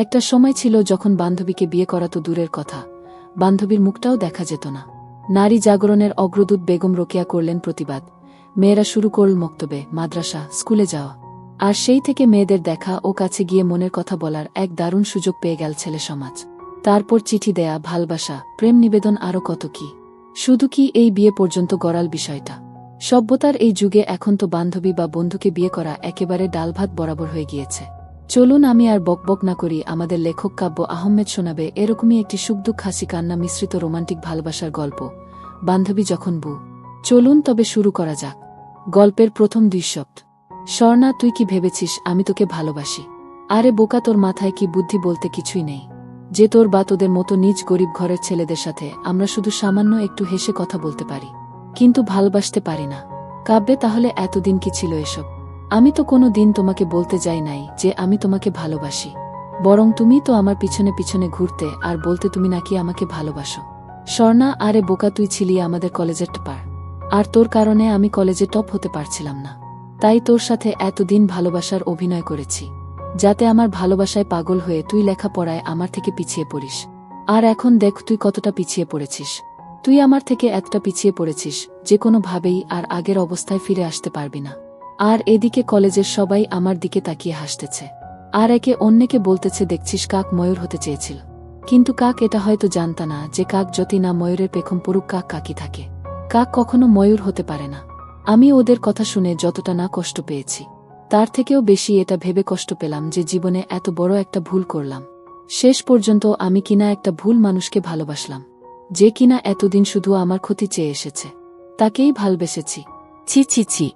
একটা সময় ছিল যখন বান্ধবীকে বিয়ে করা তো দূরের কথা, বান্ধবীর মুখটাও দেখা যেত না। নারী জাগরণের অগ্রদূত বেগম রোকেয়া করলেন প্রতিবাদ। মেয়েরা শুরু করল মক্তবে, মাদ্রাসা, স্কুলে যাওয়া। আর সেই থেকে মেয়েদের দেখা ও কাছে গিয়ে মনের কথা বলার এক দারুণ সুযোগ পেয়ে গেল ছেলে সমাজ। তারপর চিঠি দেয়া, ভালবাসা, প্রেম নিবেদন, আরও কত কি। শুধু কি এই বিয়ে পর্যন্ত গড়াল বিষয়টা। সভ্যতার এই যুগে এখন তো বান্ধবী বা বন্ধুকে বিয়ে করা একেবারে ডালভাত বরাবর হয়ে গিয়েছে। চলুন আমি আর বকবক না করি, আমাদের লেখক কাব্য আহমেদ শোনাবে এরকমই একটি সুখদুঃখ হাসি কান্না মিশ্রিত রোমান্টিক ভালোবাসার গল্প, বান্ধবী যখন বউ। চলুন তবে শুরু করা যাক। গল্পের প্রথম 2 শব্দ। স্বর্ণা, তুই কি ভেবেছিস আমি তোকে ভালোবাসি? আরে বোকা, তোর মাথায় কি বুদ্ধি বলতে কিছুই নেই? যে তোর বা তোদের মতো নিজ গরিব ঘরের ছেলেদের সাথে আমরা শুধু সামান্য একটু হেসে কথা বলতে পারি, কিন্তু ভালোবাসতে পারি না। কাব্যে, তাহলে এতদিন কি ছিল এসব? আমি তো কোনো দিন তোমাকে বলতে যাই নাই যে আমি তোমাকে ভালোবাসি, বরং তুমি তো আমার পিছনে পিছনে ঘুরতে আর বলতে তুমি নাকি আমাকে ভালোবাসো। স্বর্ণা, আরে বোকা, তুই ছিলি আমাদের কলেজের টপার, আর তোর কারণে আমি কলেজে টপ হতে পারছিলাম না। তাই তোর সাথে এতদিন ভালোবাসার অভিনয় করেছি, যাতে আমার ভালোবাসায় পাগল হয়ে তুই লেখাপড়ায় আমার থেকে পিছিয়ে পড়িস। আর এখন দেখ তুই কতটা পিছিয়ে পড়েছিস। তুই আমার থেকে এতটা পিছিয়ে পড়েছিস যে কোনোভাবেই আর আগের অবস্থায় ফিরে আসতে পারবি না। আর এদিকে কলেজের সবাই আমার দিকে তাকিয়ে হাসতেছে, আর একে অন্যকে বলতেছে, দেখছিস কাক ময়ূর হতে চেয়েছিল। কিন্তু কাক এটা হয়তো জানতা না যে কাক যতই না ময়ূরের পেখম পড়ুক, কাক কাকই থাকে। কাক কখনো ময়ূর হতে পারে না। আমি ওদের কথা শুনে যতটা না কষ্ট পেয়েছি, তার থেকেও বেশি এটা ভেবে কষ্ট পেলাম যে জীবনে এত বড় একটা ভুল করলাম। শেষ পর্যন্ত আমি কিনা একটা ভুল মানুষকে ভালোবাসলাম, যে কিনা এতদিন শুধু আমার ক্ষতি চেয়ে এসেছে, তাকেই ভালবেসেছি। ছি ছি ছি,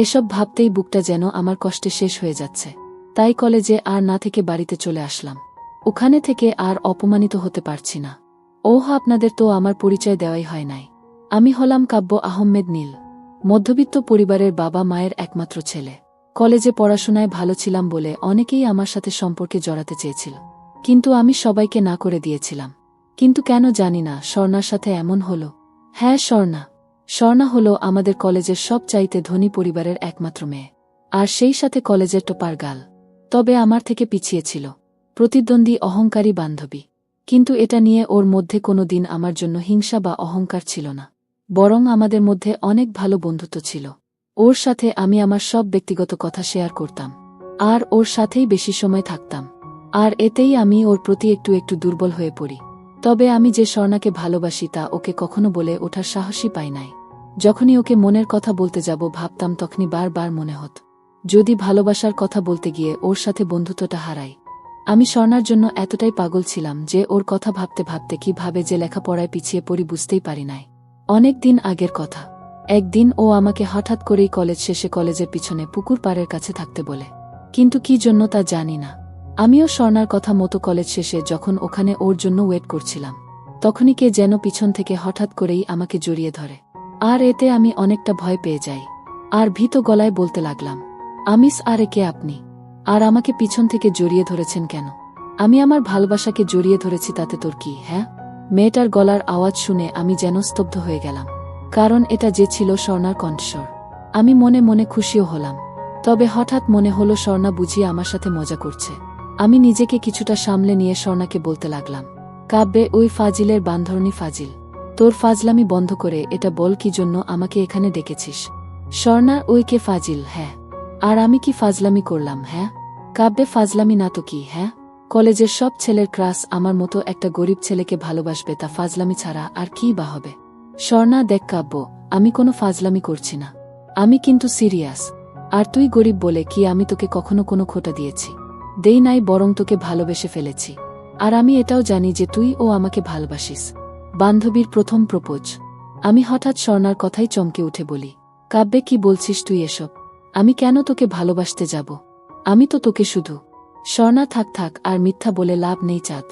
এসব ভাবতেই বুকটা যেন আমার কষ্টে শেষ হয়ে যাচ্ছে। তাই কলেজে আর না থেকে বাড়িতে চলে আসলাম। ওখানে থেকে আর অপমানিত হতে পারছি না। ওহ, আপনাদের তো আমার পরিচয় দেওয়াই হয় নাই। আমি হলাম কাব্য আহমেদ নীল, মধ্যবিত্ত পরিবারের বাবা মায়ের একমাত্র ছেলে। কলেজে পড়াশোনায় ভালো ছিলাম বলে অনেকেই আমার সাথে সম্পর্কে জড়াতে চেয়েছিল, কিন্তু আমি সবাইকে না করে দিয়েছিলাম। কিন্তু কেন জানি না স্বর্ণার সাথে এমন হলো। হ্যাঁ, স্বর্ণা হলো আমাদের কলেজের সবচাইতে ধনী পরিবারের একমাত্র মেয়ে, আর সেই সাথে কলেজের টপার গার্ল। তবে আমার থেকে পিছিয়ে ছিল, প্রতিদ্বন্দ্বী, অহংকারী বান্ধবী। কিন্তু এটা নিয়ে ওর মধ্যে কোনো দিন আমার জন্য হিংসা বা অহংকার ছিল না, বরং আমাদের মধ্যে অনেক ভালো বন্ধুত্ব ছিল। ওর সাথে আমি আমার সব ব্যক্তিগত কথা শেয়ার করতাম, আর ওর সাথেই বেশি সময় থাকতাম। আর এতেই আমি ওর প্রতি একটু একটু দুর্বল হয়ে পড়ি। তবে আমি যে স্বর্ণাকে ভালোবাসি তা ওকে কখনো বলে ওঠার সাহসই পাই নাই। যখনই ওকে মনের কথা বলতে যাব ভাবতাম, তখনই বারবার মনে হতো যদি ভালোবাসার কথা বলতে গিয়ে ওর সাথে বন্ধুত্বটা হারাই। আমি স্বর্ণার জন্য এতটাই পাগল ছিলাম যে ওর কথা ভাবতে ভাবতে কিভাবে যে লেখাপড়ায় পিছিয়ে পড়ি বুঝতেই পারি নাই। অনেক দিন আগের কথা, একদিন ও আমাকে হঠাৎ করেই কলেজ শেষে কলেজের পিছনে পুকুর পাড়ের কাছে থাকতে বলে। কিন্তু কি জন্য তা জানি না। আমিও স্বর্ণার কথা মতো কলেজ শেষে যখন ওখানে ওর জন্য ওয়েট করছিলাম, তখনই কে যেন পিছন থেকে হঠাৎ করেই আমাকে জড়িয়ে ধরে। আর এতে আমি অনেকটা ভয় পেয়ে যাই, আর ভীত গলায় বলতে লাগলাম, আমিস, আরে কে আপনি? আর আমাকে পিছন থেকে জড়িয়ে ধরেছেন কেন? আমি আমার ভালোবাসাকে জড়িয়ে ধরেছি, তাতে তোর কি? হ্যাঁ? মেয়েটার গলার আওয়াজ শুনে আমি যেন স্তব্ধ হয়ে গেলাম, কারণ এটা যে ছিল স্বর্ণার কণ্ঠস্বর। আমি মনে মনে খুশিও হলাম, তবে হঠাৎ মনে হলো স্বর্ণা বুঝিয়ে আমার সাথে মজা করছে। আমি নিজেকে কিছুটা সামলে নিয়ে স্বর্ণাকে বলতে লাগলাম, কাব্যে, ওই ফাজিলের বান্ধরণী ফাজিল, তোর ফাজলামি বন্ধ করে এটা বল কি জন্য আমাকে এখানে ডেকেছিস? স্বর্ণা, ওই কে ফাজিল? হ্যাঁ, আর আমি কি ফাজলামি করলাম? হ্যাঁ কাব্যে, ফাজলামি না তো কি? হ্যাঁ, কলেজের সব ছেলের ক্রাশ আমার মতো একটা গরিব ছেলেকে ভালোবাসবে, তা ফাজলামি ছাড়া আর কি বা হবে? স্বর্ণা, দেখ কাব্য, আমি কোনো ফাজলামি করছি না, আমি কিন্তু সিরিয়াস। আর তুই গরিব বলে কি আমি তোকে কখনো কোনো খোটা দিয়েছি? দেই নাই, বরং তোকে ভালোবেসে ফেলেছি। আর আমি এটাও জানি যে তুই ও আমাকে ভালোবাসিস। বান্ধবীর প্রথম প্রপোজ। আমি হঠাৎ স্বর্ণার কথাই চমকে উঠে বলি, কাব্যে, কি বলছিস তুই এসব? আমি কেন তোকে ভালোবাসতে যাব? আমি তো তোকে শুধু। স্বর্ণা, থাক থাক, আর মিথ্যা বলে লাভ নেই চাঁদ।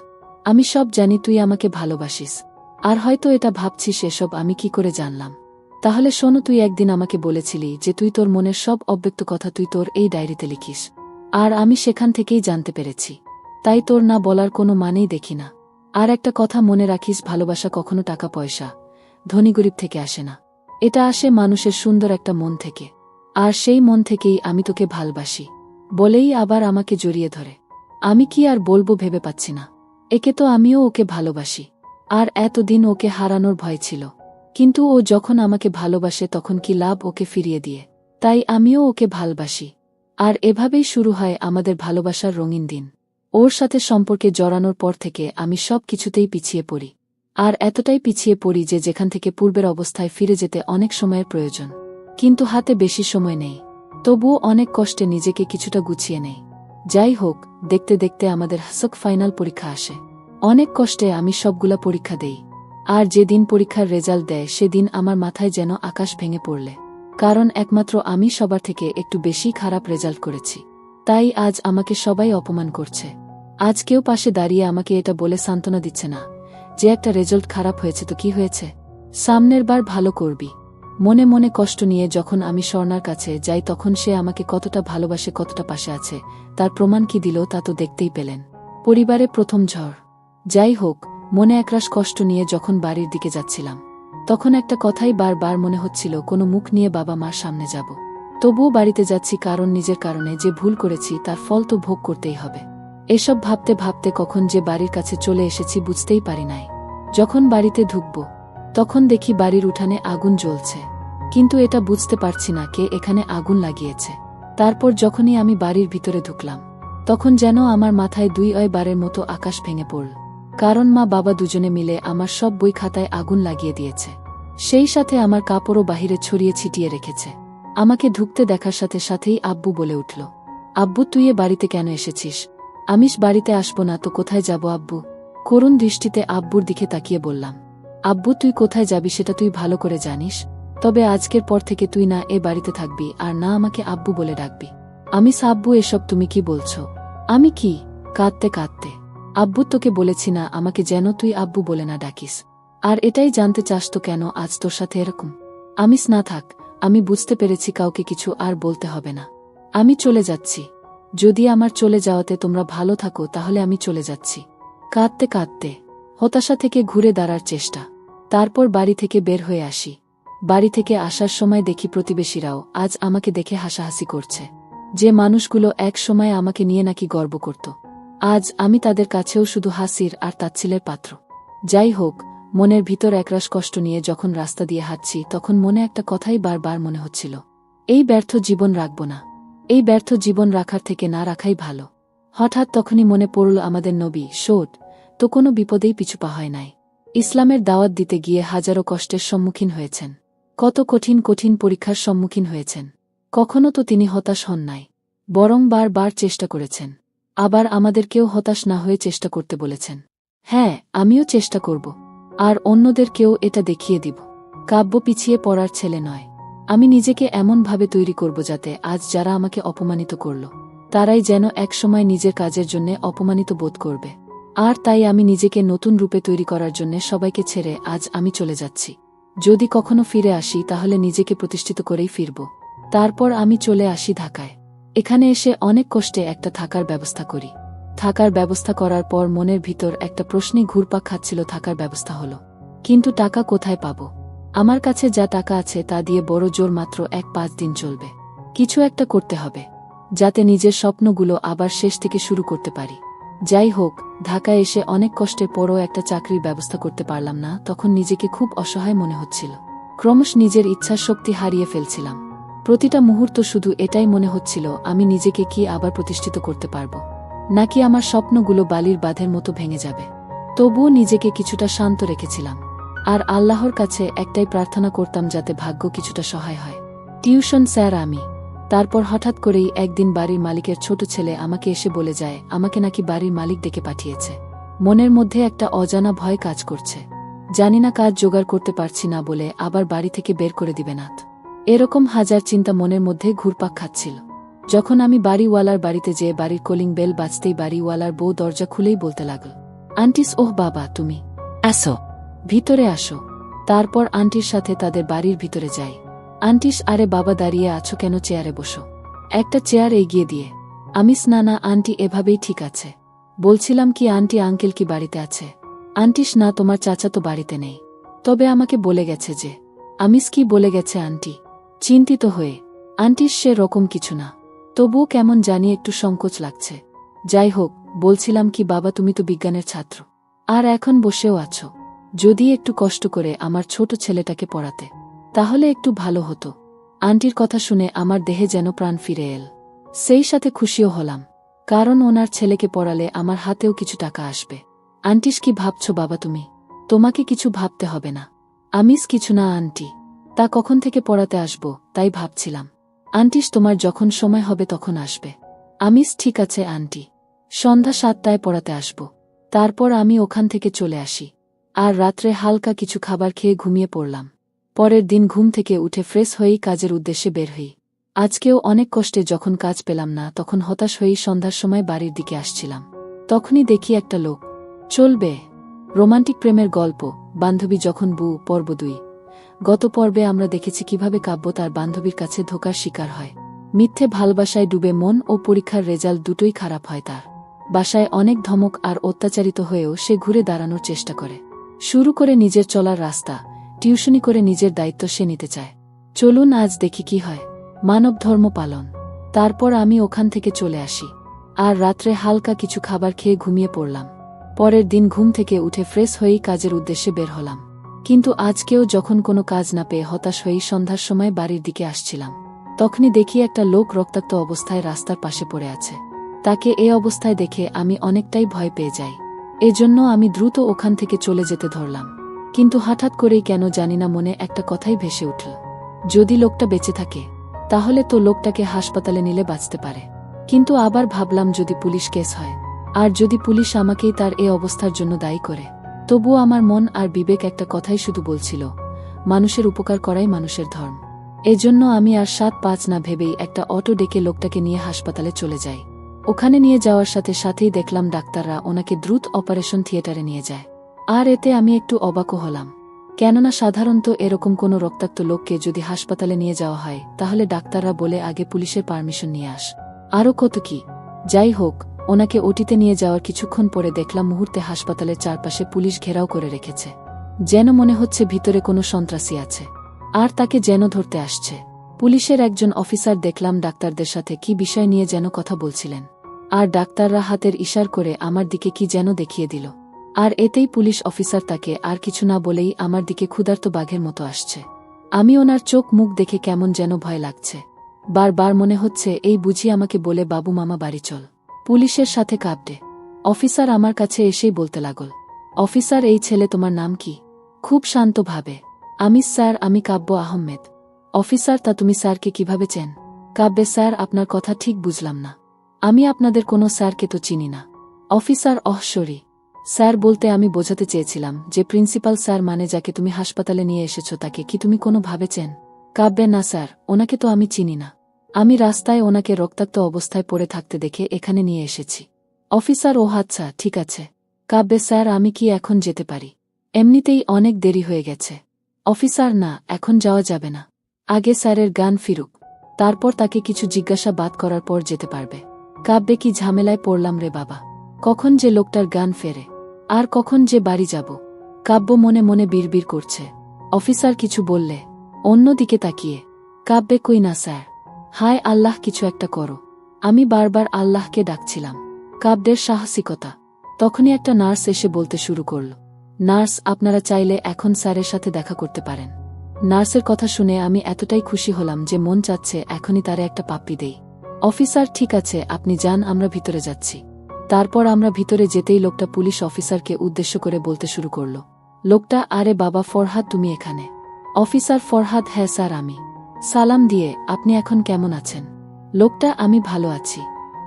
আমি সব জানি তুই আমাকে ভালোবাসিস, আর হয়তো এটা ভাবছিস এসব আমি কি করে জানলাম। তাহলে শোনো, তুই একদিন আমাকে বলেছিলি যে তুই তোর মনের সব অব্যক্ত কথা তুই তোর এই ডায়েরিতে লিখিস, আর আমি সেখান থেকেই জানতে পেরেছি। তাই তোর না বলার কোনো মানেই দেখি না। আর একটা কথা মনে রাখিস, ভালোবাসা কখনো টাকা পয়সা, ধনী গরিব থেকে আসে না। এটা আসে মানুষের সুন্দর একটা মন থেকে, আর সেই মন থেকেই আমি তোকে ভালোবাসি। বলেই আবার আমাকে জড়িয়ে ধরে। আমি কি আর বলবো ভেবে পাচ্ছি না। একে তো আমিও ওকে ভালোবাসি, আর এতদিন ওকে হারানোর ভয় ছিল। কিন্তু ও যখন আমাকে ভালোবাসে তখন কি লাভ ওকে ফিরিয়ে দিয়ে। তাই আমিও ওকে ভালোবাসি। আর এভাবেই শুরু হয় আমাদের ভালোবাসার রঙিন দিন। ওর সাথে সম্পর্কে জড়ানোর পর থেকে আমি সব কিছুতেই পিছিয়ে পড়ি। আর এতটাই পিছিয়ে পড়ি যে যেখান থেকে পূর্বের অবস্থায় ফিরে যেতে অনেক সময়ের প্রয়োজন, কিন্তু হাতে বেশি সময় নেই। তবুও অনেক কষ্টে নিজেকে কিছুটা গুছিয়ে নেই। যাই হোক, দেখতে দেখতে আমাদের হাসক ফাইনাল পরীক্ষা আসে। অনেক কষ্টে আমি সবগুলা পরীক্ষা দেই। আর যেদিন পরীক্ষার রেজাল্ট দেয় সেদিন আমার মাথায় যেন আকাশ ভেঙে পড়লে। কারণ একমাত্র আমি সবার থেকে একটু বেশি খারাপ রেজাল্ট করেছি। তাই আজ আমাকে সবাই অপমান করছে। আজ কেউ পাশে দাঁড়িয়ে আমাকে এটা বলে সান্ত্বনা দিচ্ছে না যে একটা রেজাল্ট খারাপ হয়েছে তো কি হয়েছে, সামনের বার ভালো করবি। মনে মনে কষ্ট নিয়ে যখন আমি স্বর্ণার কাছে যাই তখন সে আমাকে কতটা ভালোবাসে, কতটা পাশে আছে তার প্রমাণ কি দিল তা তো দেখতেই পেলেন। পরিবারে প্রথম ঝড়। যাই হোক, মনে একরাশ কষ্ট নিয়ে যখন বাড়ির দিকে যাচ্ছিলাম তখন একটা কথাই বারবার মনে হচ্ছিল, কোনো মুখ নিয়ে বাবা মার সামনে যাব। তবুও বাড়িতে যাচ্ছি, কারণ নিজের কারণে যে ভুল করেছি তার ফল তো ভোগ করতেই হবে। এসব ভাবতে ভাবতে কখন যে বাড়ির কাছে চলে এসেছি বুঝতেই পারি নাই। যখন বাড়িতে ঢুকব তখন দেখি বাড়ির উঠানে আগুন জ্বলছে, কিন্তু এটা বুঝতে পারছি না কে এখানে আগুন লাগিয়েছে। তারপর যখনই আমি বাড়ির ভিতরে ঢুকলাম তখন যেন আমার মাথায় বারের মতো আকাশ ভেঙে পড়ল। কারণ মা বাবা দুজনে মিলে আমার সব বই খাতায় আগুন লাগিয়ে দিয়েছে। সেই সাথে আমার কাপড়ও বাহিরে ছড়িয়ে ছিটিয়ে রেখেছে। আমাকে ঢুকতে দেখার সাথে সাথেই আব্বু বলে উঠল, আব্বু তুই এ বাড়িতে কেন এসেছিস? আমিষ বাড়িতে আসবো না তো কোথায় যাব আব্বু? করুণ দৃষ্টিতে আব্বুর দিকে তাকিয়ে বললাম, আব্বু তুই কোথায় যাবি সেটা তুই ভালো করে জানিস। তবে আজকের পর থেকে তুই না এ বাড়িতে থাকবি আর না আমাকে আব্বু বলে ডাকবি। আমি আব্বু এসব তুমি কি বলছো? আমি কি? কাঁদতে কাঁদতে, আব্বু তোকে বলেছি না আমাকে যেন তুই আব্বু বলে না ডাকিস। আর এটাই জানতে চাস তো কেন আজ তোর সাথে এরকম? আমিস না থাক, আমি বুঝতে পেরেছি কাউকে কিছু আর বলতে হবে না। আমি চলে যাচ্ছি। যদি আমার চলে যাওয়াতে তোমরা ভালো থাকো তাহলে আমি চলে যাচ্ছি। কাঁদতে কাঁদতে হতাশা থেকে ঘুরে দাঁড়ার চেষ্টা। তারপর বাড়ি থেকে বের হয়ে আসি। বাড়ি থেকে আসার সময় দেখি প্রতিবেশীরাও আজ আমাকে দেখে হাসাহাসি করছে। যে মানুষগুলো এক সময় আমাকে নিয়ে নাকি গর্ব করত, আজ আমি তাদের কাছেও শুধু হাসির আর তাচ্ছিলের পাত্র। যাই হোক, মনের ভিতর একরাশ কষ্ট নিয়ে যখন রাস্তা দিয়ে হাঁটছি তখন মনে একটা কথাই বারবার মনে হচ্ছিল, এই ব্যর্থ জীবন রাখব না। এই ব্যর্থ জীবন রাখার থেকে না রাখাই ভালো। হঠাৎ তখনই মনে পড়ল আমাদের নবী শোট তো কোনো বিপদেই পিছু পা হয় নাই। ইসলামের দাওয়াত দিতে গিয়ে হাজারো কষ্টের সম্মুখীন হয়েছেন, কত কঠিন কঠিন পরীক্ষার সম্মুখীন হয়েছেন। কখনো তো তিনি হতাশ হন নাই, বরং বারবার চেষ্টা করেছেন। আবার আমাদেরকেও হতাশ না হয়ে চেষ্টা করতে বলেছেন। হ্যাঁ, আমিও চেষ্টা করব, আর অন্যদেরকেও এটা দেখিয়ে দিব। কাব্য পিছিয়ে পড়ার ছেলে নয়। আমি নিজেকে এমনভাবে তৈরি করব যাতে আজ যারা আমাকে অপমানিত করল তারাই যেন একসময় নিজের কাজের জন্য অপমানিত বোধ করবে। আর তাই আমি নিজেকে নতুন রূপে তৈরি করার জন্য সবাইকে ছেড়ে আজ আমি চলে যাচ্ছি। যদি কখনো ফিরে আসি তাহলে নিজেকে প্রতিষ্ঠিত করেই ফিরব। তারপর আমি চলে আসি ঢাকায়। এখানে এসে অনেক কষ্টে একটা থাকার ব্যবস্থা করি। থাকার ব্যবস্থা করার পর মনের ভিতর একটা প্রশ্নই ঘুরপাক খাচ্ছিল, থাকার ব্যবস্থা হলো, কিন্তু টাকা কোথায় পাব? আমার কাছে যা টাকা আছে তা দিয়ে বড় জোর মাত্র 1-5 দিন চলবে। কিছু একটা করতে হবে যাতে নিজের স্বপ্নগুলো আবার শেষ থেকে শুরু করতে পারি। যাই হোক, ঢাকায় এসে অনেক কষ্টের পরও একটা চাকরির ব্যবস্থা করতে পারলাম না। তখন নিজেকে খুব অসহায় মনে হচ্ছিল। ক্রমশ নিজের ইচ্ছার শক্তি হারিয়ে ফেলছিলাম। প্রতিটা মুহূর্ত শুধু এটাই মনে হচ্ছিল, আমি নিজেকে কি আবার প্রতিষ্ঠিত করতে পারব, নাকি আমার স্বপ্নগুলো বালির বাঁধের মতো ভেঙে যাবে। তবুও নিজেকে কিছুটা শান্ত রেখেছিলাম, আর আল্লাহর কাছে একটাই প্রার্থনা করতাম যাতে ভাগ্য কিছুটা সহায় হয়। টিউশন স্যার আমি। তারপর হঠাৎ করেই একদিন বাড়ির মালিকের ছোট ছেলে আমাকে এসে বলে যায় আমাকে নাকি বাড়ির মালিক ডেকে পাঠিয়েছে। মনের মধ্যে একটা অজানা ভয় কাজ করছে। জানি না কাজ জোগাড় করতে পারছি না বলে আবার বাড়ি থেকে বের করে দিবে না। এরকম হাজার চিন্তা মনের মধ্যে ঘুরপাক খাচ্ছিল। যখন আমি বাড়িওয়ালার বাড়িতে যেয়ে বাড়ির কলিং বেল বাজতেই বাড়িওয়ালার বউ দরজা খুলেই বলতে লাগল, আন্টিস, ওহ বাবা তুমি আসো, ভিতরে আসো। তারপর আন্টির সাথে তাদের বাড়ির ভিতরে যাই। আন্টিস, আরে বাবা দাঁড়িয়ে আছো কেন, চেয়ারে বসো। একটা চেয়ার এগিয়ে দিয়ে আমিস, না না আন্টি এভাবেই ঠিক আছে। বলছিলাম কি আন্টি আঙ্কেল কি বাড়িতে আছে? আন্টিস, না তোমার চাচা তো বাড়িতে নেই, তবে আমাকে বলে গেছে যে। আমিস, কি বলে গেছে আন্টি? চিন্তিত হয়ে, আন্টিস সে রকম কিছু না, তবুও কেমন জানি একটু সংকোচ লাগছে। যাই হোক, বলছিলাম কি বাবা, তুমি তো বিজ্ঞানের ছাত্র, আর এখন বসেও আছো। যদি একটু কষ্ট করে আমার ছোট ছেলেটাকে পড়াতে, তাহলে একটু ভালো হতো। আন্টির কথা শুনে আমার দেহে যেন প্রাণ ফিরে এল। সেই সাথে খুশিও হলাম, কারণ ওনার ছেলেকে পড়ালে আমার হাতেও কিছু টাকা আসবে। আন্টিস, কি ভাবছো বাবা তুমি? তোমাকে কিছু ভাবতে হবে না। আমিস কিছু না আন্টি। তা কখন থেকে পড়াতে আসব তাই ভাবছিলাম। আন্টিস, তোমার যখন সময় হবে তখন আসবে। আমিস, ঠিক আছে আন্টি। সন্ধ্যা 7টায় পড়াতে আসব। তারপর আমি ওখান থেকে চলে আসি, আর রাত্রে হালকা কিছু খাবার খেয়ে ঘুমিয়ে পড়লাম। পরের দিন ঘুম থেকে উঠে ফ্রেশ হয়েই কাজের উদ্দেশ্যে বের হই। আজকেও অনেক কষ্টে যখন কাজ পেলাম না, তখন হতাশ হয়েই সন্ধ্যার সময় বাড়ির দিকে আসছিলাম। তখনই দেখি একটা লোক চলবে রোমান্টিক প্রেমের গল্প, বান্ধবী যখন বউ, পর্ব 2। গত পর্বে আমরা দেখেছি কিভাবে কাব্য তার বান্ধবীর কাছে ধোঁকার শিকার হয়। মিথ্যে ভালোবাসায় ডুবে মন ও পরীক্ষার রেজাল্ট দুটোই খারাপ হয় তার। বাসায় অনেক ধমক আর অত্যাচারিত হয়েও সে ঘুরে দাঁড়ানোর চেষ্টা করে। শুরু করে নিজের চলার রাস্তা, টিউশনি করে নিজের দায়িত্ব সে নিতে চায়। চলুন আজ দেখি কি হয়। মানব ধর্ম পালন। তারপর আমি ওখান থেকে চলে আসি, আর রাত্রে হালকা কিছু খাবার খেয়ে ঘুমিয়ে পড়লাম। পরের দিন ঘুম থেকে উঠে ফ্রেশ হয়েই কাজের উদ্দেশ্যে বের হলাম। কিন্তু আজকেও যখন কোনো কাজ না পেয়ে হতাশ হয়েই সন্ধ্যার সময় বাড়ির দিকে আসছিলাম, তখনই দেখি একটা লোক রক্তাক্ত অবস্থায় রাস্তার পাশে পড়ে আছে। তাকে এ অবস্থায় দেখে আমি অনেকটাই ভয় পেয়ে যাই। এজন্য আমি দ্রুত ওখান থেকে চলে যেতে ধরলাম। কিন্তু হঠাৎ করেই কেন জানিনা মনে একটা কথাই ভেসে উঠল, যদি লোকটা বেঁচে থাকে তাহলে তো লোকটাকে হাসপাতালে নিলে বাঁচতে পারে। কিন্তু আবার ভাবলাম যদি পুলিশ কেস হয়, আর যদি পুলিশ আমাকেই তার এ অবস্থার জন্য দায়ী করে, তবুও আমার মন আর বিবেক একটা কথাই শুধু বলছিল, মানুষের উপকার করাই মানুষের ধর্ম। এজন্য আমি আর 7-5 না ভেবেই একটা অটো ডেকে লোকটাকে নিয়ে হাসপাতালে চলে যাই। ওখানে নিয়ে যাওয়ার সাথে সাথেই দেখলাম ডাক্তাররা ওনাকে দ্রুত অপারেশন থিয়েটারে নিয়ে যায়। আর এতে আমি একটু অবাকও হলাম, কেননা সাধারণত এরকম কোনো রক্তাক্ত লোককে যদি হাসপাতালে নিয়ে যাওয়া হয় তাহলে ডাক্তাররা বলে আগে পুলিশের পারমিশন নিয়ে আস, আরও কত কি। যাই হোক, ওনাকে ওটিতে নিয়ে যাওয়ার কিছুক্ষণ পরে দেখলাম মুহূর্তে হাসপাতালের চারপাশে পুলিশ ঘেরাও করে রেখেছে, যেন মনে হচ্ছে ভিতরে কোনো সন্ত্রাসী আছে, আর তাকে যেন ধরতে আসছে। পুলিশের একজন অফিসার দেখলাম ডাক্তারদের সাথে কি বিষয় নিয়ে যেন কথা বলছিলেন, আর ডাক্তাররা হাতের ইশার করে আমার দিকে কি যেন দেখিয়ে দিল। আর এতেই পুলিশ অফিসার তাকে আর কিছু না বলেই আমার দিকে ক্ষুধার্ত বাঘের মতো আসছে। আমি ওনার চোখ মুখ দেখে কেমন যেন ভয় লাগছে। বারবার মনে হচ্ছে এই বুঝি আমাকে বলে বাবু মামা বাড়ি চল। পুলিশের সাথে কাঁপতে অফিসার আমার কাছে এসেই বলতে লাগল, অফিসার এই ছেলে তোমার নাম কি? খুব শান্তভাবে, আমি স্যার, আমি কাব্য আহমেদ। অফিসার, তা তুমি স্যারকে কিভাবে চেন? কাব্যে, স্যার আপনার কথা ঠিক বুঝলাম না, আমি আপনাদের কোনো স্যারকে তো চিনি না। অফিসার, সরি স্যার, বলতে আমি বোঝাতে চেয়েছিলাম যে প্রিন্সিপাল স্যার মানে যাকে তুমি হাসপাতালে নিয়ে এসেছো তাকে কি তুমি কোনো ভাবে চেন? কাব্যে, না স্যার, ওনাকে তো আমি চিনি না, আমি রাস্তায় ওনাকে রক্তাক্ত অবস্থায় পড়ে থাকতে দেখে এখানে নিয়ে এসেছি। অফিসার, ও আচ্ছা, ঠিক আছে। কাব্যে, স্যার আমি কি এখন যেতে পারি? এমনিতেই অনেক দেরি হয়ে গেছে। অফিসার, না, এখন যাওয়া যাবে না, আগে স্যারের জ্ঞান ফিরুক, তারপর তাকে কিছু জিজ্ঞাসাবাদ করার পর যেতে পারবে। কাব্যে, কি ঝামেলায় পড়লাম রে বাবা, কখন যে লোকটার জ্ঞান ফেরে, আর কখন যে বাড়ি যাব। কাব্য মনে মনে বিড়বিড় করছে। অফিসার কিছু বললে? অন্যদিকে তাকিয়ে কাব্যে, কই না স্যার। হায় আল্লাহ, কিছু একটা করো। আমি বারবার আল্লাহকে ডাকছিলাম। কাব্যের সাহসিকতা। তখনই একটা নার্স এসে বলতে শুরু করল, নার্স, আপনারা চাইলে এখন স্যারের সাথে দেখা করতে পারেন। নার্সের কথা শুনে আমি এতটাই খুশি হলাম যে মন চাচ্ছে এখনই তারে একটা পাপ্পি দেই। অফিসার, ঠিক আছে, আপনি যান, আমরা ভিতরে যাচ্ছি। তারপর আমরা ভিতরে যেতেই লোকটা পুলিশ অফিসারকে উদ্দেশ্য করে বলতে শুরু করল, লোকটা, আরে বাবা ফরহাদ, তুমি এখানে? অফিসার, ফরহাদ, হ্যাঁ স্যার আমি। সালাম দিয়ে, আপনি এখন কেমন আছেন? লোকটা, আমি ভালো আছি,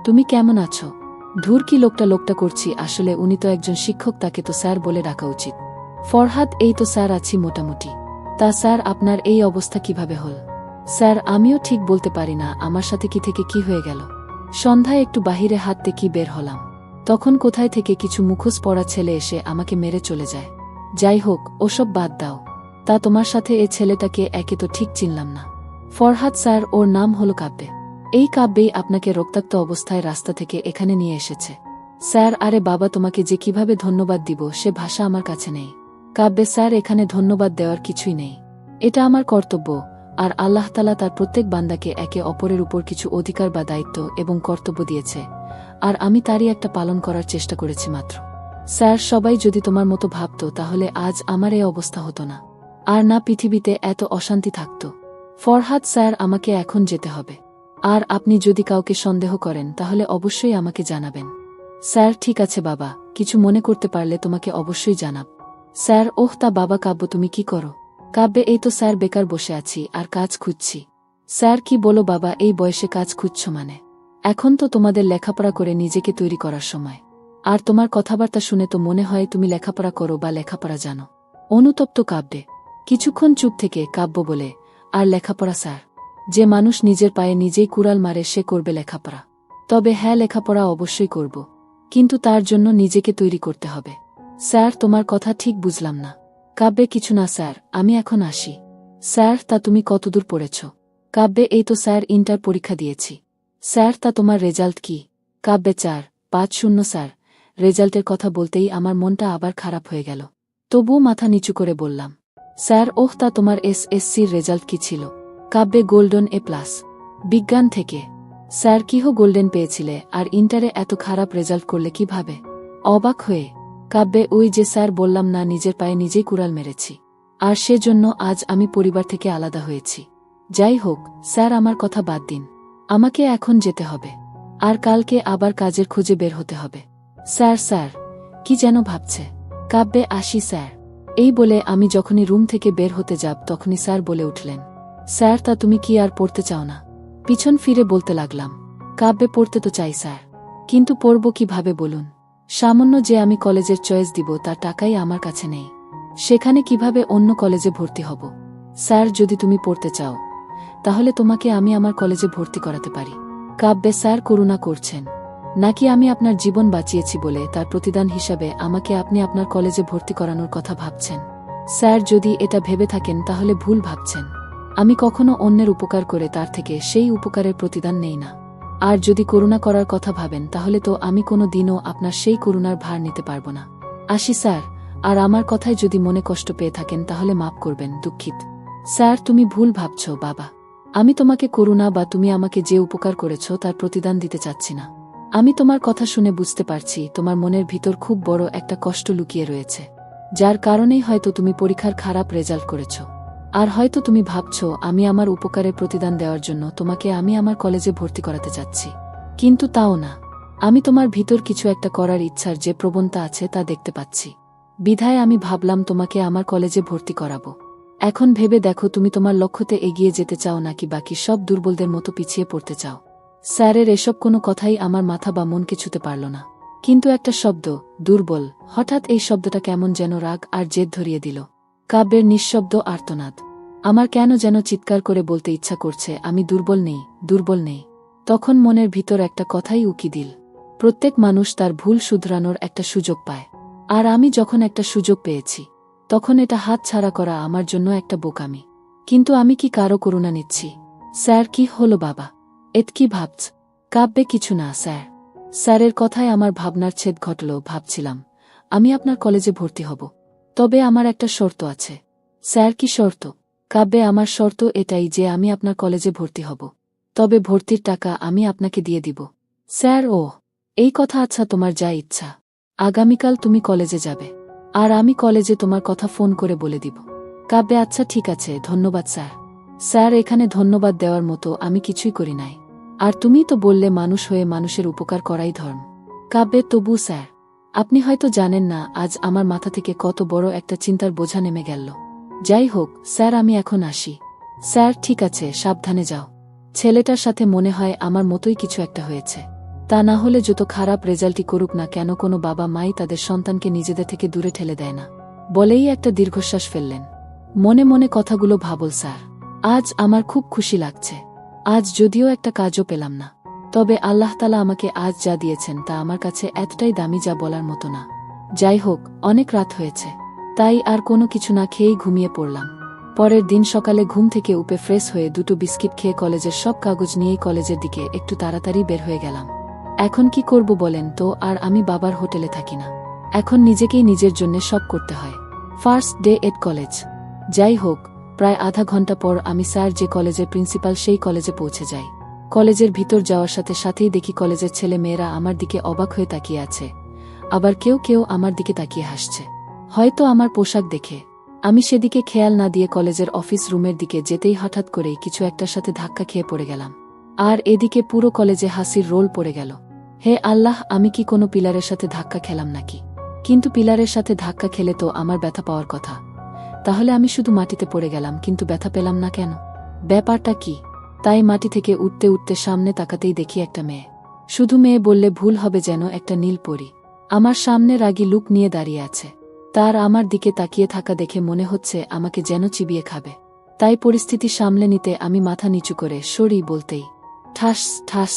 তুমি কেমন আছো? ধুর, কি লোকটা করছি, আসলে উনি তো একজন শিক্ষক, তাকে তো স্যার বলে ডাকা উচিত। ফরহাদ, এই তো স্যার আছি মোটামুটি। তা স্যার, আপনার এই অবস্থা কিভাবে হল? স্যার, আমিও ঠিক বলতে পারি না, আমার সাথে কি থেকে কি হয়ে গেল। সন্ধ্যায় একটু বাহিরে হাঁটতে কি বের হলাম, তখন কোথায় থেকে কিছু মুখোশ পরা ছেলে এসে আমাকে মেরে চলে যায়। যাই হোক, ওসব বাদ দাও। তা তোমার সাথে এ ছেলেটাকে একে তো ঠিক চিনলাম না। ফরহাদ স্যার, ওর নাম হলো কাব্যে। এই কাব্যেই আপনাকে রক্তাক্ত অবস্থায় রাস্তা থেকে এখানে নিয়ে এসেছে। স্যার, আরে বাবা, তোমাকে যে কিভাবে ধন্যবাদ দিব সে ভাষা আমার কাছে নেই। কাব্যে, স্যার এখানে ধন্যবাদ দেওয়ার কিছুই নেই, এটা আমার কর্তব্য, আর আল্লাহ তাআলা তার প্রত্যেক বান্দাকে একে অপরের উপর কিছু অধিকার বা দায়িত্ব এবং কর্তব্য দিয়েছে, আর আমি তারই একটা পালন করার চেষ্টা করেছি মাত্র। স্যার, সবাই যদি তোমার মতো ভাবত তাহলে আজ আমার এই অবস্থা হতো না, আর না পৃথিবীতে এত অশান্তি থাকত। ফরহাদ স্যার, আমাকে এখন যেতে হবে। আর আপনি যদি কাউকে সন্দেহ করেন তাহলে অবশ্যই আমাকে জানাবেন। স্যার, ঠিক আছে বাবা, কিছু মনে করতে পারলে তোমাকে অবশ্যই জানাব। স্যার, ওহ তা বাবা, কাব্য তুমি কি করো? কাব্যে, এই তো স্যার বেকার বসে আছি আর কাজ খুঁজছি। স্যার, কি বলো বাবা, এই বয়সে কাজ খুঁজছ মানে? এখন তো তোমাদের লেখাপড়া করে নিজেকে তৈরি করার সময়। আর তোমার কথাবার্তা শুনে তো মনে হয় তুমি লেখাপড়া করো বা লেখাপড়া জানো। অনুতপ্ত কাব্যে কিছুক্ষণ চুপ থেকে কাব্য বলে, আর লেখাপড়া স্যার? যে মানুষ নিজের পায়ে নিজেই কুড়াল মারে সে করবে লেখাপড়া? তবে হ্যাঁ, লেখাপড়া অবশ্যই করব, কিন্তু তার জন্য নিজেকে তৈরি করতে হবে। স্যার, তোমার কথা ঠিক বুঝলাম না। কাব্যে, কিছু না স্যার, আমি এখন আসি। স্যার, তা তুমি কতদূর পড়েছ? কাব্যে, এই তো স্যার ইন্টার পরীক্ষা দিয়েছি। স্যার, তা তোমার রেজাল্ট কি? কাব্যে, 4.50 স্যার। রেজাল্টের কথা বলতেই আমার মনটা আবার খারাপ হয়ে গেল। তবুও মাথা নিচু করে বললাম, স্যার, ওহ তা তোমার SSCর রেজাল্ট কি ছিল? কাব্যে, গোল্ডেন A+। বিজ্ঞান থেকে। স্যার, কিহ গোল্ডেন পেয়েছিলে আর ইন্টারে এত খারাপ রেজাল্ট করলে কিভাবে? অবাক হয়ে কাব্যে, ওই যে স্যার বললাম না, নিজের পায়ে নিজেই কুড়াল মেরেছি, আর সেজন্য আজ আমি পরিবার থেকে আলাদা হয়েছি। যাই হোক স্যার, আমার কথা বাদ দিন, আমাকে এখন যেতে হবে, আর কালকে আবার কাজের খোঁজে বের হতে হবে। স্যার, স্যার, কি যেন ভাবছে। কাব্যে, আসি স্যার। এই বলে আমি যখনই রুম থেকে বের হতে যাব তখনই স্যার বলে উঠলেন, স্যার, তা তুমি কি আর পড়তে চাও না? পিছন ফিরে বলতে লাগলাম, কাব্যে, পড়তে তো চাই স্যার, কিন্তু পড়ব কিভাবে বলুন? সামান্য যে আমি কলেজের চয়েস দিব তার টাকাই আমার কাছে নেই, সেখানে কিভাবে অন্য কলেজে ভর্তি হব? স্যার, যদি তুমি পড়তে চাও তাহলে তোমাকে আমি আমার কলেজে ভর্তি করাতে পারি। কাব্যে, স্যার করুণা করছেন নাকি? আমি আপনার জীবন বাঁচিয়েছি বলে তার প্রতিদান হিসাবে আমাকে আপনি আপনার কলেজে ভর্তি করানোর কথা ভাবছেন? স্যার, যদি এটা ভেবে থাকেন তাহলে ভুল ভাবছেন। আমি কখনো অন্যের উপকার করে তার থেকে সেই উপকারের প্রতিদান নেই না। আর যদি করুণা করার কথা ভাবেন তাহলে তো আমি কোনো দিনও আপনার সেই করুণার ভার নিতে পারব না। আসি স্যার, আর আমার কথায় যদি মনে কষ্ট পেয়ে থাকেন তাহলে মাফ করবেন, দুঃখিত। স্যার, তুমি ভুল ভাবছ বাবা, আমি তোমাকে করুণা বা তুমি আমাকে যে উপকার করেছ তার প্রতিদান দিতে চাচ্ছি না। আমি তোমার কথা শুনে বুঝতে পারছি তোমার মনের ভিতর খুব বড় একটা কষ্ট লুকিয়ে রয়েছে, যার কারণেই হয়তো তুমি পরীক্ষার খারাপ রেজাল্ট করেছ। আর হয়তো তুমি ভাবছ আমি আমার উপকারের প্রতিদান দেওয়ার জন্য তোমাকে আমি আমার কলেজে ভর্তি করাতে চাচ্ছি, কিন্তু তাও না। আমি তোমার ভিতর কিছু একটা করার ইচ্ছার যে প্রবণতা আছে তা দেখতে পাচ্ছি, বিধায় আমি ভাবলাম তোমাকে আমার কলেজে ভর্তি করাবো। এখন ভেবে দেখো তুমি তোমার লক্ষ্যতে এগিয়ে যেতে চাও নাকি বাকি সব দুর্বলদের মতো পিছিয়ে পড়তে চাও? স্যারের এসব কোনো কথাই আমার মাথা বা মনকে ছুতে পারল না, কিন্তু একটা শব্দ, দুর্বল, হঠাৎ এই শব্দটা কেমন যেন রাগ আর জেদ ধরিয়ে দিল। কাব্যের নিঃশব্দ আর্তনাদ। আমার কেন যেন চিৎকার করে বলতে ইচ্ছা করছে, আমি দুর্বল নেই, দুর্বল নেই। তখন মনের ভিতর একটা কথাই উকি দিল, প্রত্যেক মানুষ তার ভুল শুধরানোর একটা সুযোগ পায়, আর আমি যখন একটা সুযোগ পেয়েছি তখন এটা হাত ছাড়া করা আমার জন্য একটা বোকামি। কিন্তু আমি কি কারো করুণা নিচ্ছি? স্যার, কি হলো বাবা, এত কি ভাবছ? কাব্যে, কিছু না স্যার। স্যারের কথায় আমার ভাবনার ছেদ ঘটল। ভাবছিলাম আমি আপনার কলেজে ভর্তি হব, তবে আমার একটা শর্ত আছে। স্যার, কি শর্ত? কাব্যে, আমার শর্ত এটাই যে আমি আপনার কলেজে ভর্তি হব, তবে ভর্তির টাকা আমি আপনাকে দিয়ে দিব। স্যার, ও এই কথা? আচ্ছা, তোমার যা ইচ্ছা। আগামীকাল তুমি কলেজে যাবে, আর আমি কলেজে তোমার কথা ফোন করে বলে দিব। কাব্যে, আচ্ছা ঠিক আছে, ধন্যবাদ স্যার। স্যার, এখানে ধন্যবাদ দেওয়ার মতো আমি কিছুই করি নাই, আর তুমি তো বললে মানুষ হয়ে মানুষের উপকার করাই ধর্ম। কাব্যে, তবু স্যার, আপনি হয়তো জানেন না আজ আমার মাথা থেকে কত বড় একটা চিন্তার বোঝা নেমে গেল। যাই হোক স্যার, আমি এখন আসি। স্যার, ঠিক আছে, সাবধানে যাও। ছেলেটার সাথে মনে হয় আমার মতোই কিছু একটা হয়েছে, তা না হলে যত খারাপ রেজাল্টই করুক না কেন কোনো বাবা মাই তাদের সন্তানকে নিজেদের থেকে দূরে ঠেলে দেয় না। বলেই একটা দীর্ঘশ্বাস ফেললেন। মনে মনে কথাগুলো ভাবল, স্যার, আজ আমার খুব খুশি লাগছে। আজ যদিও একটা কাজও পেলাম না, তবে আল্লাহ তাআলা আমাকে আজ যা দিয়েছেন তা আমার কাছে এতটাই দামি যা বলার মতো না। যাই হোক, অনেক রাত হয়েছে, তাই আর কোনো কিছু না খেয়েই ঘুমিয়ে পড়লাম। পরের দিন সকালে ঘুম থেকে উঠে ফ্রেশ হয়ে 2টো বিস্কিট খেয়ে কলেজের সব কাগজ নিয়েই কলেজের দিকে একটু তাড়াতাড়ি বের হয়ে গেলাম। এখন কি করব বলেন তো? আর আমি বাবার হোটেলে থাকি না, এখন নিজেকেই নিজের জন্য সব করতে হয়। First day Ed college. যাই হোক, প্রায় আধা ঘন্টা পর আমি স্যার যে কলেজের প্রিন্সিপাল সেই কলেজে পৌঁছে যাই। কলেজের ভিতর যাওয়ার সাথে সাথেই দেখি কলেজের ছেলে মেয়েরা আমার দিকে অবাক হয়ে তাকিয়ে আছে, আবার কেউ কেউ আমার দিকে তাকিয়ে হাসছে, হয়তো আমার পোশাক দেখে। আমি সেদিকে খেয়াল না দিয়ে কলেজের অফিস রুমের দিকে যেতেই হঠাৎ করেই কিছু একটার সাথে ধাক্কা খেয়ে পড়ে গেলাম। আর এদিকে পুরো কলেজে হাসির রোল পড়ে গেল। হে আল্লাহ, আমি কি কোনো পিলারের সাথে ধাক্কা খেলাম নাকি? কিন্তু পিলারের সাথে ধাক্কা খেলে তো আমার ব্যথা পাওয়ার কথা, তাহলে আমি শুধু মাটিতে পড়ে গেলাম কিন্তু ব্যথা পেলাম না কেন? ব্যাপারটা কি? তাই মাটি থেকে উঠতে উঠতে সামনে তাকাতেই দেখি একটা মেয়ে। শুধু মেয়ে বললে ভুল হবে, যেন একটা নীল পরী। আমার সামনে রাগী লুক নিয়ে দাঁড়িয়ে আছে। তার আমার দিকে তাকিয়ে থাকা দেখে মনে হচ্ছে আমাকে যেন চিবিয়ে খাবে। তাই পরিস্থিতি সামলে নিতে আমি মাথা নিচু করে সরি বলতেই ঠাস ঠাস।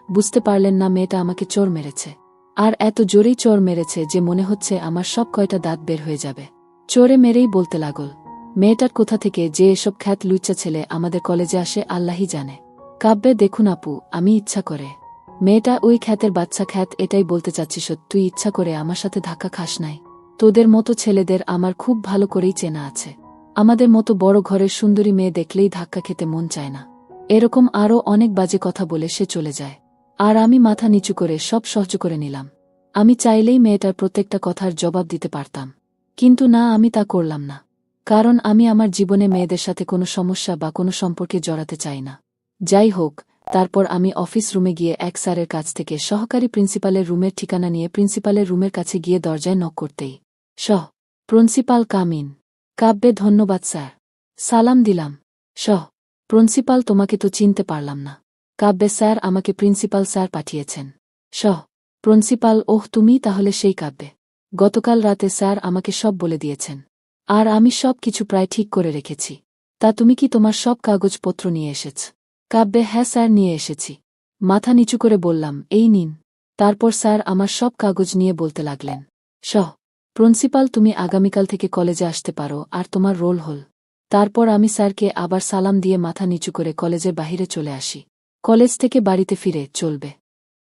বুঝতে পারলেন না মেয়েটা আমাকে চোর মেরেছে। আর এত জোরেই চোর মেরেছে যে মনে হচ্ছে আমার সব কয়টা দাঁত বের হয়ে যাবে। চোরে মেরেই বলতে লাগল, মেয়েটার কোথা থেকে যে এসব খ্যাত লুচ্চা ছেলে আমাদের কলেজে আসে আল্লাহই জানে। কাব্যে দেখুন আপু, আমি ইচ্ছা করে। মেয়েটা ওই খ্যাতের বাচ্চা খ্যাত, এটাই বলতে চাচ্ছিস তুই ইচ্ছা করে আমার সাথে ধাক্কা খাস নাই? তোদের মতো ছেলেদের আমার খুব ভালো করেই চেনা আছে। আমাদের মতো বড় ঘরের সুন্দরী মেয়ে দেখলেই ধাক্কা খেতে মন চায় না। এরকম আরও অনেক বাজে কথা বলে সে চলে যায়। আর আমি মাথা নিচু করে সব সহ্য করে নিলাম। আমি চাইলেই মেয়েটার প্রত্যেকটা কথার জবাব দিতে পারতাম, কিন্তু না, আমি তা করলাম না। কারণ আমি আমার জীবনে মেয়েদের সাথে কোনো সমস্যা বা কোনো সম্পর্কে জড়াতে চাই না। যাই হোক, তারপর আমি অফিস রুমে গিয়ে এক স্যারের কাছ থেকে সহকারী প্রিন্সিপালের রুমের ঠিকানা নিয়ে প্রিন্সিপালের রুমের কাছে গিয়ে দরজায় নক করতেই প্রিন্সিপাল কামিন। কাব্যে ধন্যবাদ স্যার। সালাম দিলাম। প্রিন্সিপাল, তোমাকে তো চিনতে পারলাম না। কাব্যে স্যার, আমাকে প্রিন্সিপাল স্যার পাঠিয়েছেন। প্রিন্সিপাল, ওহ তুমি তাহলে সেই কাব্যে। গতকাল রাতে স্যার আমাকে সব বলে দিয়েছেন। আর আমি সব কিছু প্রায় ঠিক করে রেখেছি। তা তুমি কি তোমার সব কাগজপত্র নিয়ে এসেছ? কাব্যে হ্যাঁ স্যার, নিয়ে এসেছি। মাথা নিচু করে বললাম, এই নিন। তারপর স্যার আমার সব কাগজ নিয়ে বলতে লাগলেন, প্রিন্সিপাল, তুমি আগামীকাল থেকে কলেজে আসতে পারো, আর তোমার রোল হল। তারপর আমি স্যারকে আবার সালাম দিয়ে মাথা নিচু করে কলেজের বাহিরে চলে আসি। কলেজ থেকে বাড়িতে ফিরে চলবে।